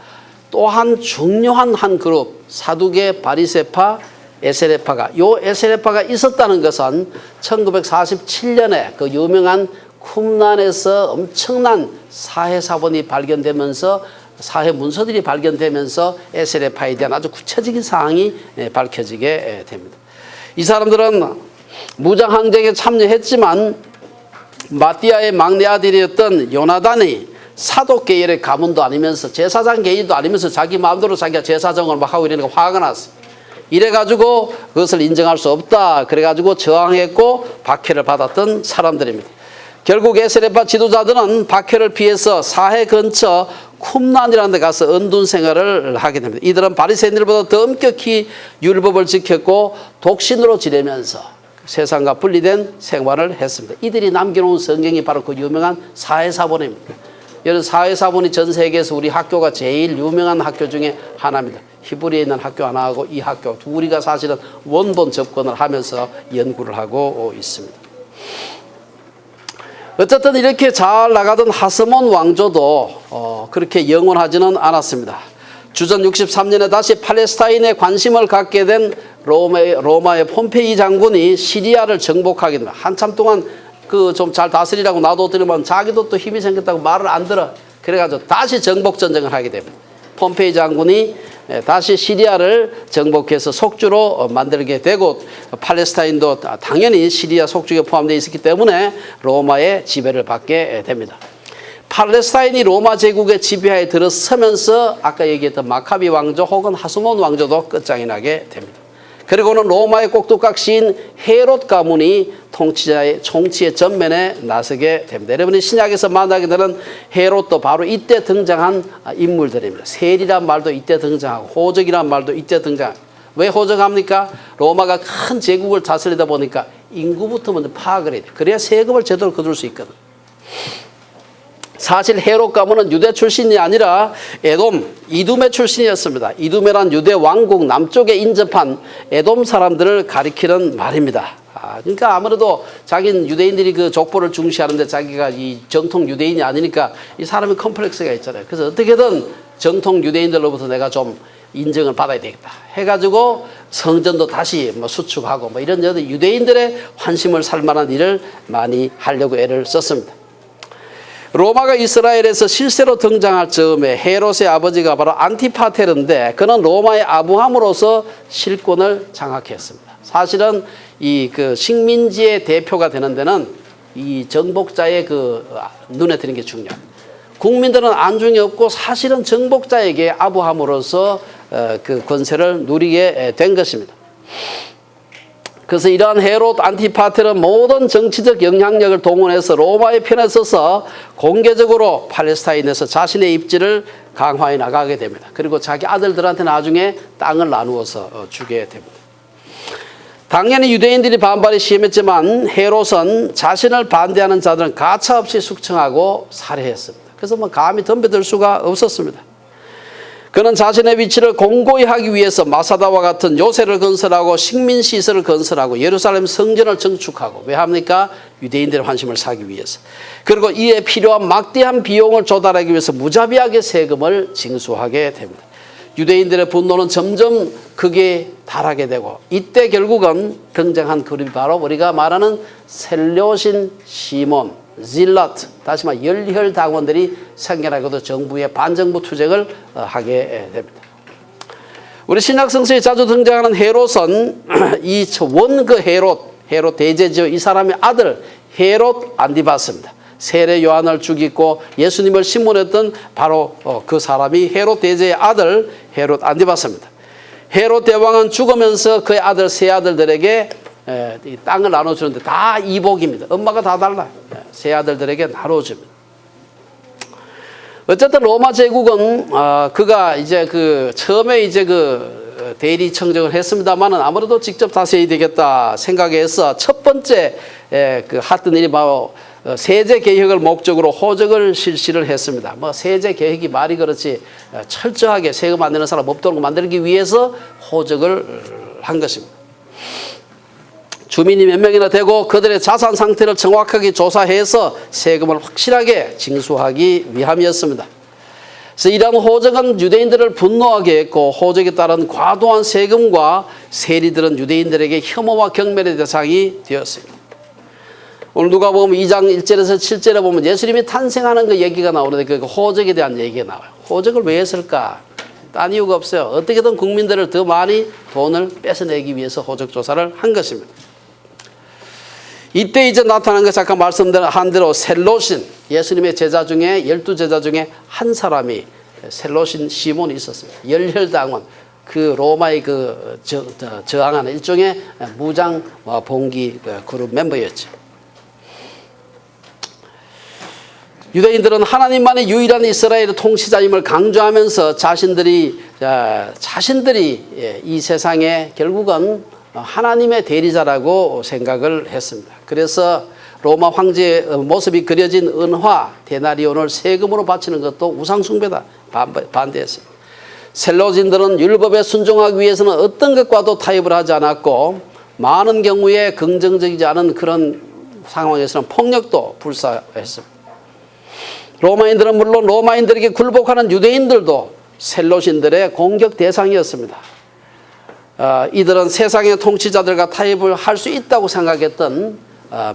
또한 중요한 한 그룹 사두개, 바리새파, 에세네파가 에세네파가 있었다는 것은 1947년에 그 유명한 쿰란에서 엄청난 사회사본이 발견되면서 사회 문서들이 발견되면서 에세네파에 대한 아주 구체적인 사항이 밝혀지게 됩니다. 이 사람들은 무장항쟁에 참여했지만 마띠아의 막내 아들이었던 요나단이 사독 계열의 가문도 아니면서 제사장 계열도 아니면서 자기 마음대로 자기가 제사장을 막 하고 이러니까 화가 났어요. 이래가지고 그것을 인정할 수 없다. 그래가지고 저항했고 박해를 받았던 사람들입니다. 결국 에세네파 지도자들은 박해를 피해서 사해 근처 쿰란이라는 데 가서 은둔 생활을 하게 됩니다. 이들은 바리새인들보다 더 엄격히 율법을 지켰고 독신으로 지내면서 세상과 분리된 생활을 했습니다. 이들이 남겨놓은 성경이 바로 그 유명한 사회사본입니다. 이런 사회사본이 전 세계에서 우리 학교가 제일 유명한 학교 중에 하나입니다. 히브리에 있는 학교 하나하고 이 학교 둘이가 사실은 원본 접근을 하면서 연구를 하고 있습니다. 어쨌든 이렇게 잘 나가던 하스몬 왕조도 그렇게 영원하지는 않았습니다. 주전 63년에 다시 팔레스타인에 관심을 갖게 된 로마의 폼페이 장군이 시리아를 정복하게 됩니다. 한참 동안 그 좀 잘 다스리라고 놔둬드리면 자기도 또 힘이 생겼다고 말을 안 들어. 그래가지고 다시 정복 전쟁을 하게 됩니다. 폼페이 장군이 다시 시리아를 정복해서 속주로 만들게 되고 팔레스타인도 당연히 시리아 속주에 포함되어 있었기 때문에 로마의 지배를 받게 됩니다. 팔레스타인이 로마 제국의 지배하에 들어서면서 아까 얘기했던 마카비 왕조 혹은 하스몬 왕조도 끝장이 나게 됩니다. 그리고는 로마의 꼭두각시인 헤롯 가문이 총치의 전면에 나서게 됩니다. 여러분이 신약에서 만나게 되는 헤롯도 바로 이때 등장한 인물들입니다. 셀이란 말도 이때 등장하고 호적이란 말도 이때 등장합니다. 왜 호적합니까? 로마가 큰 제국을 다스리다 보니까 인구부터 먼저 파악을 해야 돼요. 그래야 세금을 제대로 거둘 수 있거든. 사실 헤롯 가문은 유대 출신이 아니라 에돔, 이두메 출신이었습니다. 이두메란 유대 왕국 남쪽에 인접한 에돔 사람들을 가리키는 말입니다. 그러니까 아무래도 자기는 유대인들이 그 족보를 중시하는데 자기가 이 정통 유대인이 아니니까 이 사람이 컴플렉스가 있잖아요. 그래서 어떻게든 정통 유대인들로부터 내가 좀 인정을 받아야 되겠다 해가지고 성전도 다시 수축하고 이런 유대인들의 환심을 살 만한 일을 많이 하려고 애를 썼습니다. 로마가 이스라엘에서 실제로 등장할 즈음에 헤롯의 아버지가 바로 안티파테르인데 그는 로마의 아부함으로서 실권을 장악했습니다. 사실은 이 그 식민지의 대표가 되는 데는 이 정복자의 그 눈에 들는 게 중요합니다. 국민들은 안중이 없고 사실은 정복자에게 아부함으로써 그 권세를 누리게 된 것입니다. 그래서 이러한 헤롯 안티파테르는 모든 정치적 영향력을 동원해서 로마의 편에 서서 공개적으로 팔레스타인에서 자신의 입지를 강화해 나가게 됩니다. 그리고 자기 아들들한테 나중에 땅을 나누어서 주게 됩니다. 당연히 유대인들이 반발이 심했지만 헤롯은 자신을 반대하는 자들은 가차없이 숙청하고 살해했습니다. 그래서 감히 덤벼들 수가 없었습니다. 그는 자신의 위치를 공고히 하기 위해서 마사다와 같은 요새를 건설하고 식민시설을 건설하고 예루살렘 성전을 증축하고 왜 합니까? 유대인들의 환심을 사기 위해서. 그리고 이에 필요한 막대한 비용을 조달하기 위해서 무자비하게 세금을 징수하게 됩니다. 유대인들의 분노는 점점 극에 달하게 되고 이때 결국은 등장한 그룹이 바로 우리가 말하는 셀료신 시몬, 질라트, 다시 말해 열혈당원들이 생겨나고도 정부의 반정부 투쟁을 하게 됩니다. 우리 신약 성서에 자주 등장하는 헤롯은 이 원그 헤롯 대제죠. 이 사람의 아들 헤롯 안티바스입니다. 세례 요한을 죽이고 예수님을 심문했던 바로 그 사람이 헤롯 대제의 아들 헤롯 안티바스입니다. 헤롯 대왕은 죽으면서 그의 아들 세 아들들에게 이 땅을 나눠주는데 다 이복입니다. 엄마가 다 달라요. 세 아들들에게 나눠줍니다. 어쨌든 로마 제국은 그가 이제 그 처음에 이제 그 대리 청정을 했습니다만은 아무래도 직접 다스려야 되겠다 생각해서 첫 번째 그 했던 일이 바로 세제 개혁을 목적으로 호적을 실시를 했습니다. 세제 개혁이 말이 그렇지 철저하게 세금 안 내는 사람 없도록 만들기 위해서 호적을 한 것입니다. 주민이 몇 명이나 되고 그들의 자산 상태를 정확하게 조사해서 세금을 확실하게 징수하기 위함이었습니다. 그래서 이러한 호적은 유대인들을 분노하게 했고 호적에 따른 과도한 세금과 세리들은 유대인들에게 혐오와 경멸의 대상이 되었습니다. 오늘 누가복음 2장 1절에서 7절에 보면 예수님이 탄생하는 그 얘기가 나오는데 그 호적에 대한 얘기가 나와요. 호적을 왜 했을까? 딴 이유가 없어요. 어떻게든 국민들을 더 많이 돈을 뺏어내기 위해서 호적 조사를 한 것입니다. 이때 이제 나타난 것 잠깐 말씀한 대로 셀로신, 예수님의 제자 중에 12제자 중에 한 사람이 셀로신 시몬이 있었습니다. 열혈당원, 그 로마의 그 저항하는 일종의 무장 봉기 그룹 멤버였죠. 유대인들은 하나님만의 유일한 이스라엘의 통치자임을 강조하면서 자신들이 이 세상에 결국은 하나님의 대리자라고 생각을 했습니다. 그래서 로마 황제의 모습이 그려진 은화 데나리온을 세금으로 바치는 것도 우상숭배다 반대했습니다. 셀로진들은 율법에 순종하기 위해서는 어떤 것과도 타협을 하지 않았고 많은 경우에 긍정적이지 않은 그런 상황에서는 폭력도 불사했습니다. 로마인들은 물론 로마인들에게 굴복하는 유대인들도 셀로신들의 공격 대상이었습니다. 이들은 세상의 통치자들과 타협을 할 수 있다고 생각했던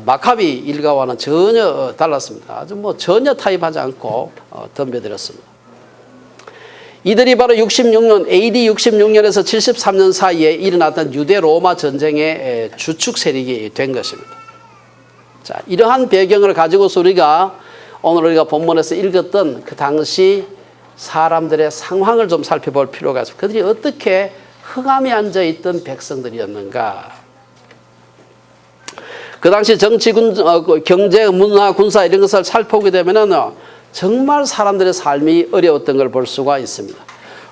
마카비 일가와는 전혀 달랐습니다. 아주 전혀 타협하지 않고 덤벼들었습니다. 이들이 바로 66년 AD 66년에서 73년 사이에 일어났던 유대 로마 전쟁의 주축 세력이 된 것입니다. 자, 이러한 배경을 가지고서 오늘 우리가 본문에서 읽었던 그 당시 사람들의 상황을 좀 살펴볼 필요가 있습니다. 그들이 어떻게 흑암에 앉아있던 백성들이었는가. 그 당시 정치, 경제, 문화, 군사 이런 것을 살펴보게 되면 정말 사람들의 삶이 어려웠던 걸 볼 수가 있습니다.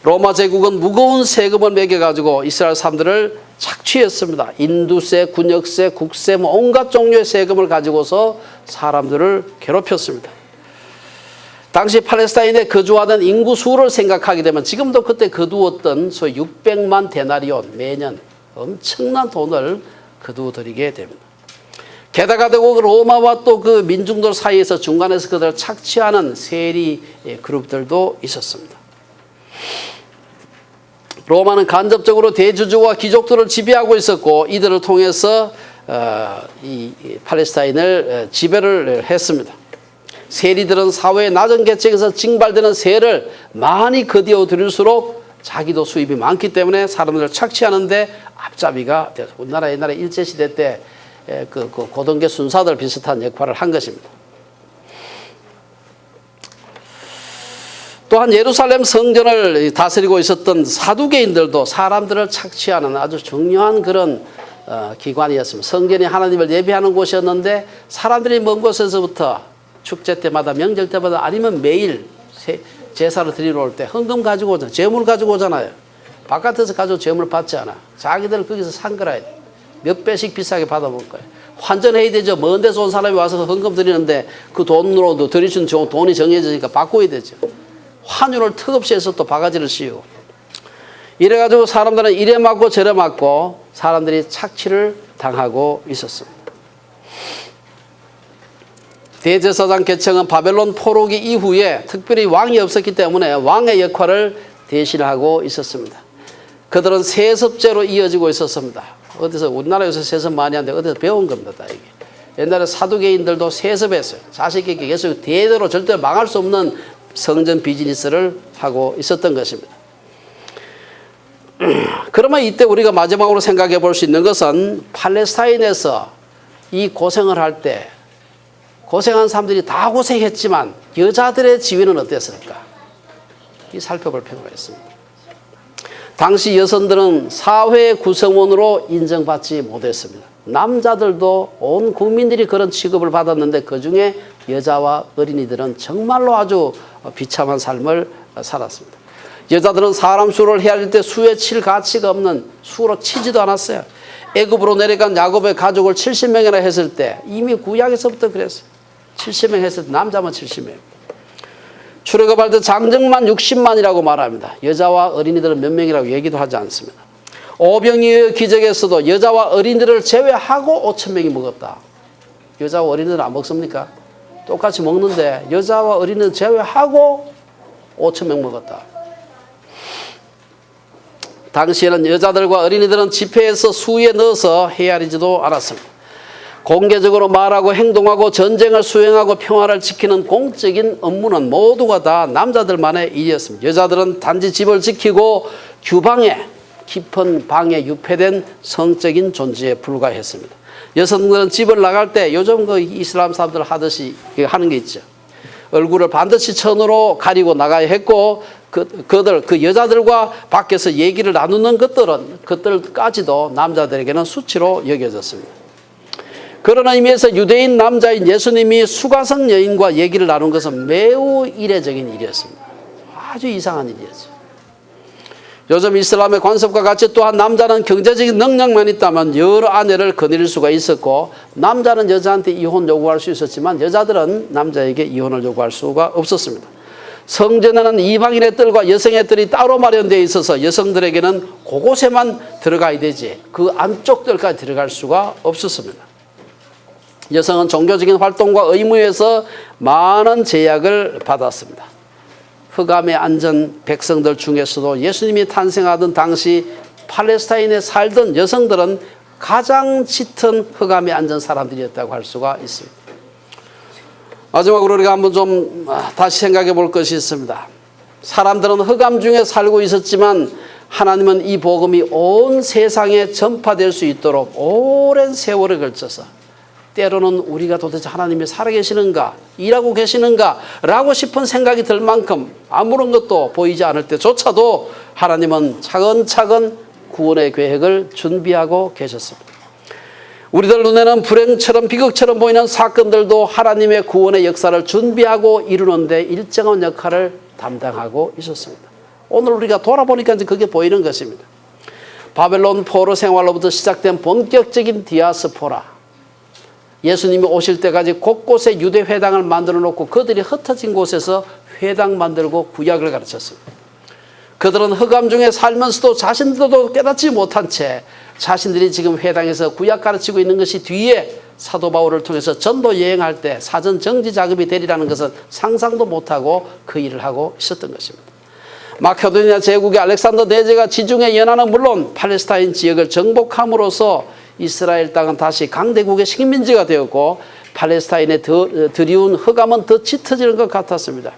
로마 제국은 무거운 세금을 매겨가지고 이스라엘 사람들을 착취했습니다. 인두세, 군역세, 국세 온갖 종류의 세금을 가지고서 사람들을 괴롭혔습니다. 당시 팔레스타인에 거주하던 인구 수를 생각하게 되면 지금도 그때 거두었던 소위 600만 데나리온 매년 엄청난 돈을 거두어들이게 됩니다. 게다가 그 로마와 또 그 민중들 사이에서 중간에서 그들을 착취하는 세리 그룹들도 있었습니다. 로마는 간접적으로 대주주와 귀족들을 지배하고 있었고 이들을 통해서 이 팔레스타인을 지배를 했습니다. 세리들은 사회의 낮은 계층에서 징발되는 세를 많이 거두어 들일수록 자기도 수입이 많기 때문에 사람들을 착취하는데 앞잡이가 되었습니다. 우리나라 옛날에 일제시대 때 그 고등계 순사들 비슷한 역할을 한 것입니다. 또한 예루살렘 성전을 다스리고 있었던 사두개인들도 사람들을 착취하는 아주 중요한 그런 기관이었습니다. 성전이 하나님을 예배하는 곳이었는데 사람들이 먼 곳에서부터 축제 때마다 명절 때마다 아니면 매일 제사를 드리러 올 때 헌금 가지고 오잖아요. 재물 가지고 오잖아요. 바깥에서 가지고 재물 받지 않아. 자기들 거기서 산 거라. 몇 배씩 비싸게 받아볼 거예요. 환전해야 되죠. 먼 데서 온 사람이 와서 헌금 드리는데 그 돈으로도 드리신 돈이 정해지니까 바꿔야 되죠. 환율을 턱없이 해서 또 바가지를 씌우고. 이래가지고 사람들은 이래 맞고 저래 맞고 사람들이 착취를 당하고 있었습니다. 대제사장 계층은 바벨론 포로기 이후에 특별히 왕이 없었기 때문에 왕의 역할을 대신하고 있었습니다. 그들은 세습제로 이어지고 있었습니다. 어디서 우리나라에서 세습 많이 하는데 어디서 배운 겁니다. 이게. 옛날에 사두개인들도 세습했어요. 자식에게 계속 대대로 절대 망할 수 없는 성전 비즈니스를 하고 있었던 것입니다. 그러면 이때 우리가 마지막으로 생각해 볼 수 있는 것은 팔레스타인에서 이 고생을 할 때 고생한 사람들이 다 고생했지만 여자들의 지위는 어땠을까? 이 살펴볼 필요가 있습니다. 당시 여성들은 사회 구성원으로 인정받지 못했습니다. 남자들도 온 국민들이 그런 취급을 받았는데 그중에 여자와 어린이들은 정말로 아주 비참한 삶을 살았습니다. 여자들은 사람 수를 헤아릴 때 수에 칠 가치가 없는 수로 치지도 않았어요. 애굽으로 내려간 야곱의 가족을 70명이나 했을 때 이미 구약에서부터 그랬어요. 70명 했을 때 남자만 70명. 출애굽할 때 장정만 60만이라고 말합니다. 여자와 어린이들은 몇 명이라고 얘기도 하지 않습니다. 오병이의 기적에서도 여자와 어린이들을 제외하고 5,000명이 먹었다. 여자와 어린이들은 안 먹습니까? 똑같이 먹는데 여자와 어린이들 제외하고 5,000명 먹었다. 당시에는 여자들과 어린이들은 집회에서 수에 넣어서 헤아리지도 않았습니다. 공개적으로 말하고 행동하고 전쟁을 수행하고 평화를 지키는 공적인 업무는 모두가 다 남자들만의 일이었습니다. 여자들은 단지 집을 지키고 규방에 깊은 방에 유폐된 성적인 존재에 불과했습니다. 여성들은 집을 나갈 때 요즘 그 이슬람 사람들 하듯이 하는 게 있죠. 얼굴을 반드시 천으로 가리고 나가야 했고 그 여자들과 밖에서 얘기를 나누는 것들까지도 남자들에게는 수치로 여겨졌습니다. 그런 의미에서 유대인 남자인 예수님이 수가성 여인과 얘기를 나눈 것은 매우 이례적인 일이었습니다. 아주 이상한 일이었죠. 요즘 이슬람의 관습과 같이 또한 남자는 경제적인 능력만 있다면 여러 아내를 거느릴 수가 있었고 남자는 여자한테 이혼 요구할 수 있었지만 여자들은 남자에게 이혼을 요구할 수가 없었습니다. 성전에는 이방인의 뜰과 여성의 뜰이 따로 마련되어 있어서 여성들에게는 그곳에만 들어가야 되지 그 안쪽 뜰까지 들어갈 수가 없었습니다. 여성은 종교적인 활동과 의무에서 많은 제약을 받았습니다. 흑암에 앉은 백성들 중에서도 예수님이 탄생하던 당시 팔레스타인에 살던 여성들은 가장 짙은 흑암에 앉은 사람들이었다고 할 수가 있습니다. 마지막으로 우리가 한번 좀 다시 생각해 볼 것이 있습니다. 사람들은 흑암 중에 살고 있었지만 하나님은 이 복음이 온 세상에 전파될 수 있도록 오랜 세월에 걸쳐서 때로는 우리가 도대체 하나님이 살아계시는가 일하고 계시는가 라고 싶은 생각이 들 만큼 아무런 것도 보이지 않을 때조차도 하나님은 차근차근 구원의 계획을 준비하고 계셨습니다. 우리들 눈에는 불행처럼 비극처럼 보이는 사건들도 하나님의 구원의 역사를 준비하고 이루는 데 일정한 역할을 담당하고 있었습니다. 오늘 우리가 돌아보니까 이제 그게 보이는 것입니다. 바벨론 포로 생활로부터 시작된 본격적인 디아스포라, 예수님이 오실 때까지 곳곳에 유대 회당을 만들어 놓고 그들이 흩어진 곳에서 회당 만들고 구약을 가르쳤습니다. 그들은 흑암 중에 살면서도 자신들도 깨닫지 못한 채 자신들이 지금 회당에서 구약 가르치고 있는 것이 뒤에 사도 바울을 통해서 전도 여행할 때 사전 정지 작업이 되리라는 것은 상상도 못하고 그 일을 하고 있었던 것입니다. 마케도니아 제국의 알렉산더 대제가 지중해 연안은 물론 팔레스타인 지역을 정복함으로써 이스라엘 땅은 다시 강대국의 식민지가 되었고 팔레스타인의 드리운 흑암은 더 짙어지는 것 같았습니다.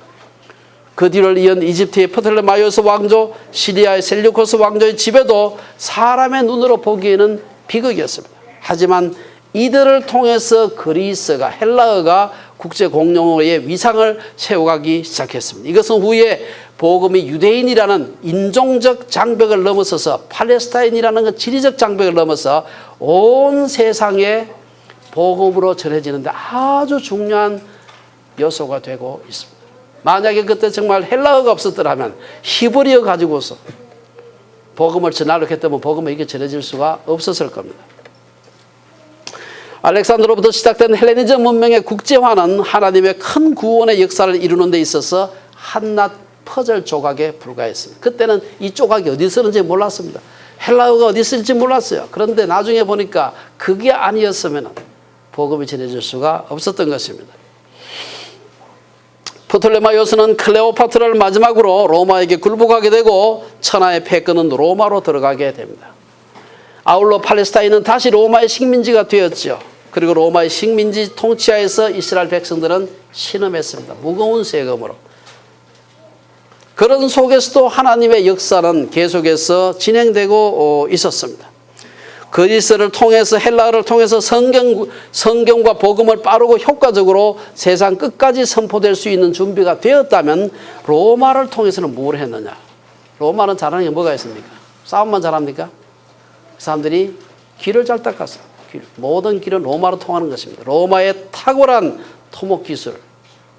그 뒤를 이은 이집트의 프톨레마이오스 왕조, 시리아의 셀류코스 왕조의 지배도 사람의 눈으로 보기에는 비극이었습니다. 하지만 이들을 통해서 그리스가, 헬라어가 국제 공용어의 위상을 세워가기 시작했습니다. 이것은 후에 복음이 유대인이라는 인종적 장벽을 넘어서서 팔레스타인이라는 그 지리적 장벽을 넘어서 온 세상에 복음으로 전해지는데 아주 중요한 요소가 되고 있습니다. 만약에 그때 정말 헬라어가 없었더라면 히브리어 가지고서 복음을 전하려고 했다면 복음이 이게 전해질 수가 없었을 겁니다. 알렉산더로부터 시작된 헬레니즘 문명의 국제화는 하나님의 큰 구원의 역사를 이루는 데 있어서 한낱 퍼즐 조각에 불과했습니다. 그때는 이 조각이 어디 있었는지 몰랐습니다. 헬라어가 어디 있을지 몰랐어요. 그런데 나중에 보니까 그게 아니었으면 복음이 전해질 수가 없었던 것입니다. 프톨레마이오스는 클레오파트라를 마지막으로 로마에게 굴복하게 되고 천하의 패권은 로마로 들어가게 됩니다. 아울러 팔레스타인은 다시 로마의 식민지가 되었죠. 그리고 로마의 식민지 통치하에서 이스라엘 백성들은 신음했습니다. 무거운 세금으로. 그런 속에서도 하나님의 역사는 계속해서 진행되고 있었습니다. 그리스를 통해서 헬라어를 통해서 성경과 복음을 빠르고 효과적으로 세상 끝까지 선포될 수 있는 준비가 되었다면 로마를 통해서는 뭘 했느냐? 로마는 잘하는 게 뭐가 있습니까? 싸움만 잘합니까? 사람들이 길을 잘 닦았어요. 모든 길은 로마로 통하는 것입니다. 로마의 탁월한 토목 기술,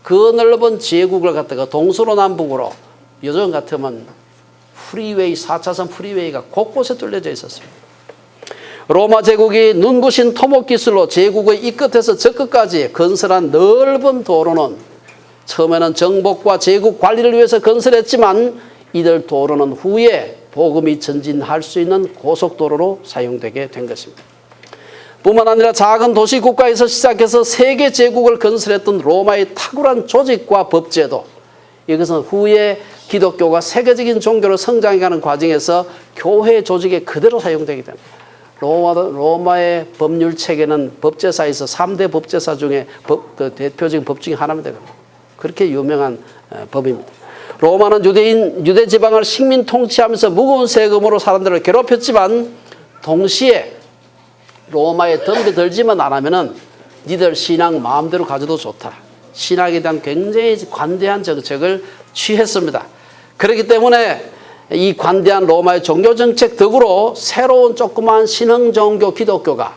그 넓은 제국을 갖다가 동서남북으로 요즘 같으면 프리웨이, 4차선 프리웨이가 곳곳에 뚫려져 있었습니다. 로마 제국이 눈부신 토목 기술로 제국의 이 끝에서 저 끝까지 건설한 넓은 도로는 처음에는 정복과 제국 관리를 위해서 건설했지만 이들 도로는 후에 복음이 전진할 수 있는 고속도로로 사용되게 된 것입니다. 뿐만 아니라 작은 도시 국가에서 시작해서 세계 제국을 건설했던 로마의 탁월한 조직과 법제도, 이것은 후에 기독교가 세계적인 종교로 성장해가는 과정에서 교회 조직에 그대로 사용되게 됩니다. 로마의 법률 체계는 법제사에서 3대 법제사 중에 대표적인 법 중에 하나입니다. 그렇게 유명한 법입니다. 로마는 유대 지방을 식민 통치하면서 무거운 세금으로 사람들을 괴롭혔지만 동시에 로마에 덤벼 들지만 안 하면은 니들 신앙 마음대로 가져도 좋다. 신학에 대한 굉장히 관대한 정책을 취했습니다. 그렇기 때문에 이 관대한 로마의 종교정책 덕으로 새로운 조그만 신흥 종교 기독교가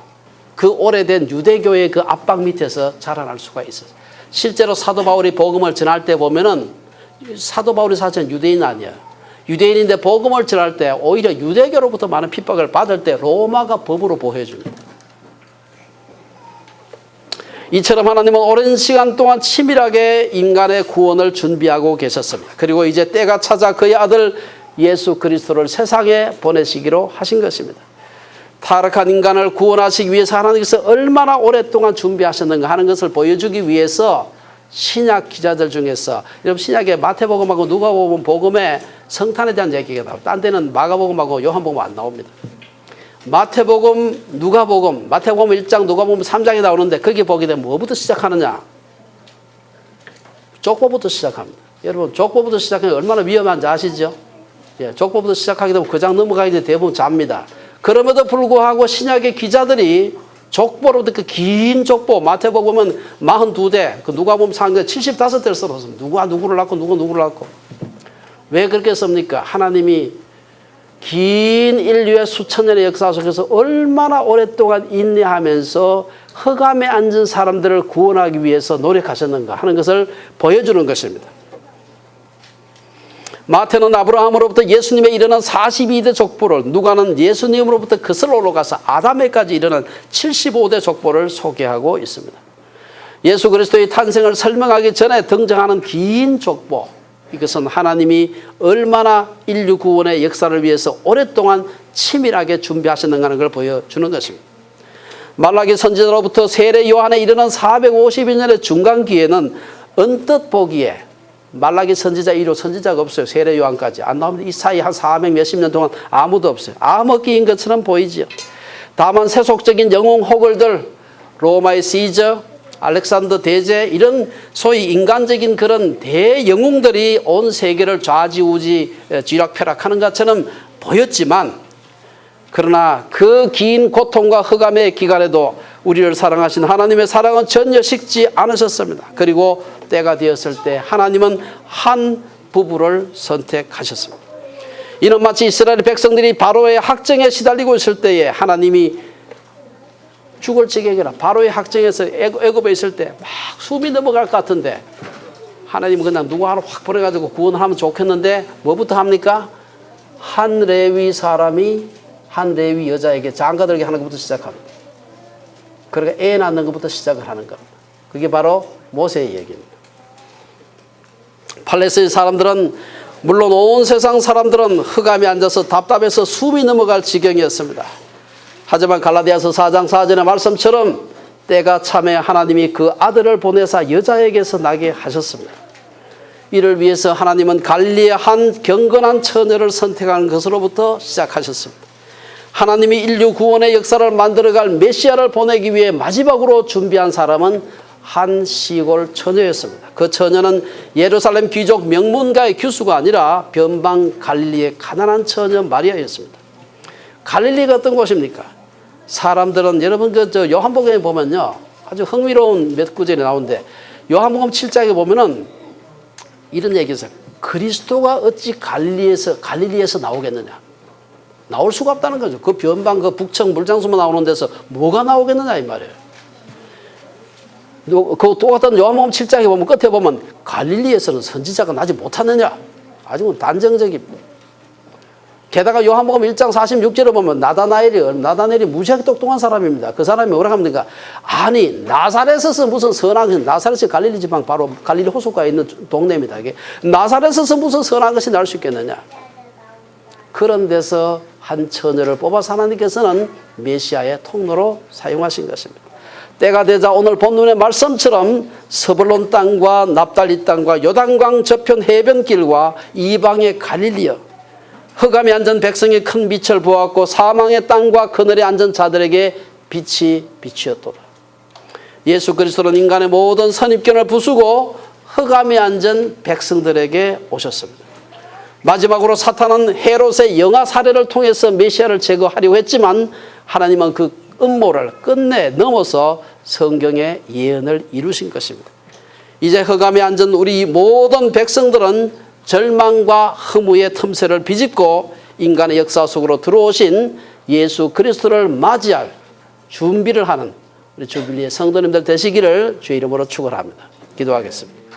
그 오래된 유대교의 그 압박 밑에서 자라날 수가 있어요. 실제로 사도 바울이 복음을 전할 때 보면은 사도 바울이 사실은 유대인 아니에요. 유대인인데 복음을 전할 때 오히려 유대교로부터 많은 핍박을 받을 때 로마가 법으로 보호해 줍니다. 이처럼 하나님은 오랜 시간 동안 치밀하게 인간의 구원을 준비하고 계셨습니다. 그리고 이제 때가 찾아 그의 아들 예수 그리스도를 세상에 보내시기로 하신 것입니다. 타락한 인간을 구원하시기 위해서 하나님께서 얼마나 오랫동안 준비하셨는가 하는 것을 보여주기 위해서 신약 기자들 중에서, 여러분 신약에 마태복음하고 누가복음 복음에 성탄에 대한 얘기가 나와요. 딴 데는 마가복음하고 요한복음 안 나옵니다. 마태복음, 누가복음, 마태복음 1장, 누가복음 3장에 나오는데 거기 보게 되면 뭐부터 시작하느냐? 족보부터 시작합니다. 여러분 족보부터 시작하면 얼마나 위험한지 아시죠? 예, 족보부터 시작하게 되면 그 장 넘어가게 되면 대부분 잡니다. 그럼에도 불구하고 신약의 기자들이 족보로부터 그 긴 족보, 마태복음은 42대, 그 누가복음 4장 75대를 써놓습니다. 누가 누구를 낳고 누가 누구를 낳고. 왜 그렇게 씁니까? 하나님이 긴 인류의 수천 년의 역사 속에서 얼마나 오랫동안 인내하면서 흑암에 앉은 사람들을 구원하기 위해서 노력하셨는가 하는 것을 보여주는 것입니다. 마태는 아브라함으로부터 예수님에 이르는 42대 족보를, 누가는 예수님으로부터 그슬 올라가서 아담에까지 이르는 75대 족보를 소개하고 있습니다. 예수 그리스도의 탄생을 설명하기 전에 등장하는 긴 족보, 이것은 하나님이 얼마나 인류 구원의 역사를 위해서 오랫동안 치밀하게 준비하셨는가 하는 걸 보여주는 것입니다. 말라기 선지자로부터 세례 요한에 이르는 450년의 중간기에는 언뜻 보기에 말라기 선지자 이후 선지자가 없어요. 세례 요한까지 안 나오면 이 사이 한 400 몇십 년 동안 아무도 없어요. 암흑기인 것처럼 보이지요. 다만 세속적인 영웅 호걸들, 로마의 시저, 알렉산더 대제, 이런 소위 인간적인 그런 대영웅들이 온 세계를 좌지우지 쥐락펴락하는 것처럼 보였지만, 그러나 그 긴 고통과 흑암의 기간에도 우리를 사랑하신 하나님의 사랑은 전혀 식지 않으셨습니다. 그리고 때가 되었을 때 하나님은 한 부부를 선택하셨습니다. 이는 마치 이스라엘 백성들이 바로의 학정에 시달리고 있을 때에 하나님이 죽을 지경이라 바로의 학정에서 애굽에 있을 때 막 숨이 넘어갈 것 같은데 하나님은 그냥 누구 하나 확 보내가지고 구원을 하면 좋겠는데 뭐부터 합니까? 한 레위 사람이 한 레위 여자에게 장가들게 하는 것부터 시작합니다. 그러니까 애 낳는 것부터 시작을 하는 겁니다. 그게 바로 모세의 얘기입니다. 팔레스타인 사람들은, 물론 온 세상 사람들은 흑암에 앉아서 답답해서 숨이 넘어갈 지경이었습니다. 하지만 갈라디아서 4장 4절의 말씀처럼 때가 참에 하나님이 그 아들을 보내사 여자에게서 나게 하셨습니다. 이를 위해서 하나님은 갈릴리의 한 경건한 처녀를 선택하는 것으로부터 시작하셨습니다. 하나님이 인류 구원의 역사를 만들어갈 메시아를 보내기 위해 마지막으로 준비한 사람은 한 시골 처녀였습니다. 그 처녀는 예루살렘 귀족 명문가의 교수가 아니라 변방 갈릴리의 가난한 처녀 마리아였습니다. 갈릴리가 어떤 곳입니까? 사람들은, 여러분 저 요한복음에 보면요, 아주 흥미로운 몇 구절이 나오는데, 요한복음 7장에 보면은 이런 얘기 있어요. 그리스도가 어찌 갈릴리에서 나오겠느냐? 나올 수가 없다는 거죠. 그 변방, 그 북청 물장수만 나오는 데서 뭐가 나오겠느냐 이 말이에요. 그 똑같은 요한복음 7장에 보면 끝에 보면 갈릴리에서는 선지자가 나지 못하느냐? 아주 단정적입니다. 게다가 요한복음 1장 46절에 보면 나다나엘이 무지하게 똑똑한 사람입니다. 그 사람이 뭐라 합니까? 아니, 나사렛에서 무슨 선한 것이, 나사렛이 갈릴리 지방 바로 갈릴리 호숫가에 있는 동네입니다. 이게 나사렛에서 무슨 선한 것이 날 수 있겠느냐? 그런 데서 한 처녀를 뽑아서 하나님께서는 메시아의 통로로 사용하신 것입니다. 때가 되자 오늘 본문의 말씀처럼 스불론 땅과 납달리 땅과 요단강 저편 해변길과 이방의 갈릴리여, 흑암에 앉은 백성이 큰 빛을 보았고 사망의 땅과 그늘에 앉은 자들에게 빛이 비추었도다. 예수 그리스도는 인간의 모든 선입견을 부수고 흑암에 앉은 백성들에게 오셨습니다. 마지막으로 사탄은 헤롯의 영아 사례를 통해서 메시아를 제거하려고 했지만 하나님은 그 음모를 끝내 넘어서 성경의 예언을 이루신 것입니다. 이제 흑암에 앉은 우리 모든 백성들은 절망과 허무의 틈새를 비집고 인간의 역사 속으로 들어오신 예수 그리스도를 맞이할 준비를 하는 우리 주빌리의 성도님들 되시기를 주의 이름으로 축원합니다. 기도하겠습니다.